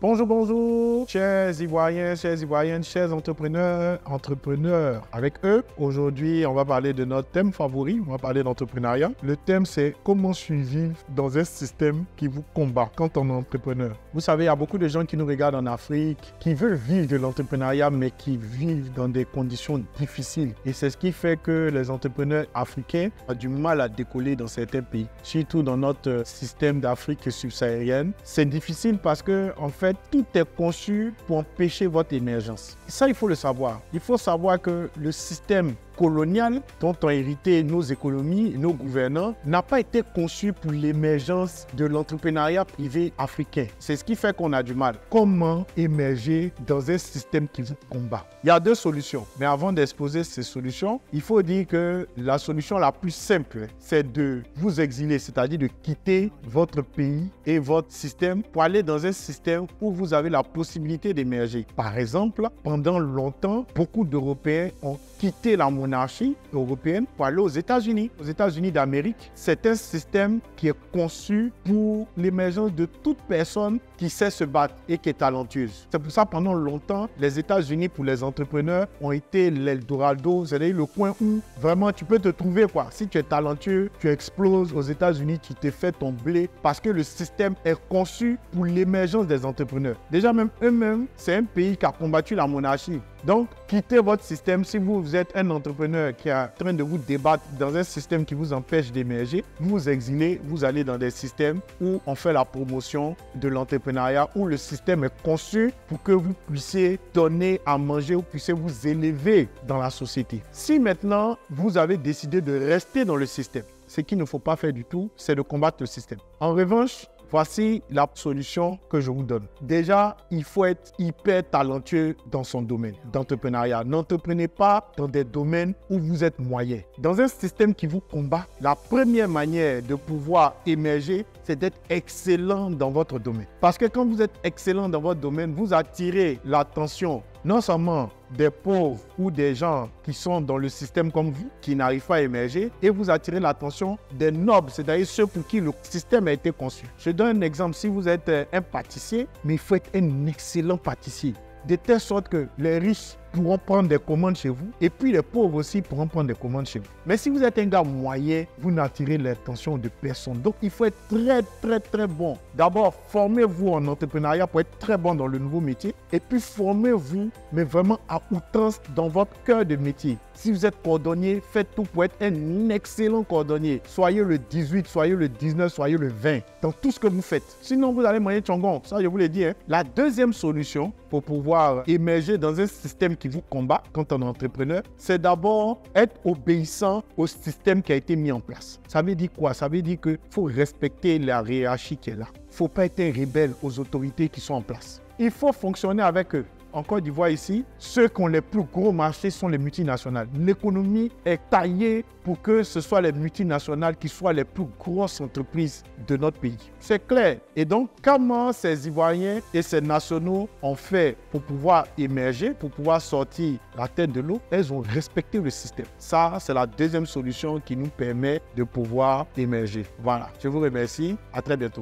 Bonjour, bonjour, chers Ivoiriens, chères Ivoiriennes, chers entrepreneurs. Avec eux, aujourd'hui, on va parler de notre thème favori, on va parler d'entrepreneuriat. Le thème, c'est comment survivre dans un système qui vous combat quand on est entrepreneur. Vous savez, il y a beaucoup de gens qui nous regardent en Afrique, qui veulent vivre de l'entrepreneuriat, mais qui vivent dans des conditions difficiles. Et c'est ce qui fait que les entrepreneurs africains ont du mal à décoller dans certains pays, surtout dans notre système d'Afrique subsaharienne. C'est difficile parce que, en fait, tout est conçu pour empêcher votre émergence. Et ça, il faut le savoir. Il faut savoir que le système colonial dont ont hérité nos économies, nos gouvernants, n'a pas été conçu pour l'émergence de l'entrepreneuriat privé africain. C'est ce qui fait qu'on a du mal. Comment émerger dans un système qui vous combat? Il y a deux solutions. Mais avant d'exposer ces solutions, il faut dire que la solution la plus simple, c'est de vous exiler, c'est-à-dire de quitter votre pays et votre système pour aller dans un système où vous avez la possibilité d'émerger. Par exemple, pendant longtemps, beaucoup d'Européens ont quitté la monarchie européenne pour aller aux États-Unis. Aux États-Unis d'Amérique, c'est un système qui est conçu pour l'émergence de toute personne qui sait se battre et qui est talentueuse. C'est pour ça que pendant longtemps, les États-Unis pour les entrepreneurs ont été l'Eldorado, c'est-à-dire le coin où vraiment tu peux te trouver quoi. Si tu es talentueux, tu exploses aux États-Unis, tu te fais ton blé parce que le système est conçu pour l'émergence des entrepreneurs. Déjà même eux-mêmes, c'est un pays qui a combattu la monarchie. Donc, quittez votre système. Si vous êtes un entrepreneur qui est en train de vous débattre dans un système qui vous empêche d'émerger, vous vous exilez, vous allez dans des systèmes où on fait la promotion de l'entrepreneuriat, où le système est conçu pour que vous puissiez donner à manger, vous puissiez vous élever dans la société. Si maintenant, vous avez décidé de rester dans le système, ce qu'il ne faut pas faire du tout, c'est de combattre le système. En revanche, voici la solution que je vous donne. Déjà, il faut être hyper talentueux dans son domaine d'entrepreneuriat. N'entreprenez pas dans des domaines où vous êtes moyen. Dans un système qui vous combat, la première manière de pouvoir émerger, c'est d'être excellent dans votre domaine. Parce que quand vous êtes excellent dans votre domaine, vous attirez l'attention non seulement des pauvres ou des gens qui sont dans le système comme vous, qui n'arrivent pas à émerger, et vous attirez l'attention des nobles, c'est-à-dire ceux pour qui le système a été conçu. Je donne un exemple. Si vous êtes un pâtissier, mais il faut être un excellent pâtissier, de telle sorte que les riches pourront prendre des commandes chez vous et puis les pauvres aussi pourront prendre des commandes chez vous. Mais si vous êtes un gars moyen, vous n'attirez l'attention de personne. Donc, il faut être très bon. D'abord, formez-vous en entrepreneuriat pour être très bon dans le nouveau métier et puis formez-vous, mais vraiment à outrance dans votre cœur de métier. Si vous êtes cordonnier, faites tout pour être un excellent cordonnier. Soyez le 18, soyez le 19, soyez le 20 dans tout ce que vous faites. Sinon, vous allez manger tchongon. Ça, je vous l'ai dit. La deuxième solution pour pouvoir émerger dans un système qui vous combat quand on est entrepreneur, c'est d'abord être obéissant au système qui a été mis en place. Ça veut dire quoi? Ça veut dire qu'il faut respecter la hiérarchie qui est là. Il ne faut pas être un rebelle aux autorités qui sont en place. Il faut fonctionner avec eux. En Côte d'Ivoire ici, ceux qui ont les plus gros marchés sont les multinationales. L'économie est taillée pour que ce soit les multinationales qui soient les plus grosses entreprises de notre pays. C'est clair. Et donc, comment ces Ivoiriens et ces nationaux ont fait pour pouvoir émerger, pour pouvoir sortir la tête de l'eau? Elles ont respecté le système. Ça, c'est la deuxième solution qui nous permet de pouvoir émerger. Voilà. Je vous remercie. À très bientôt.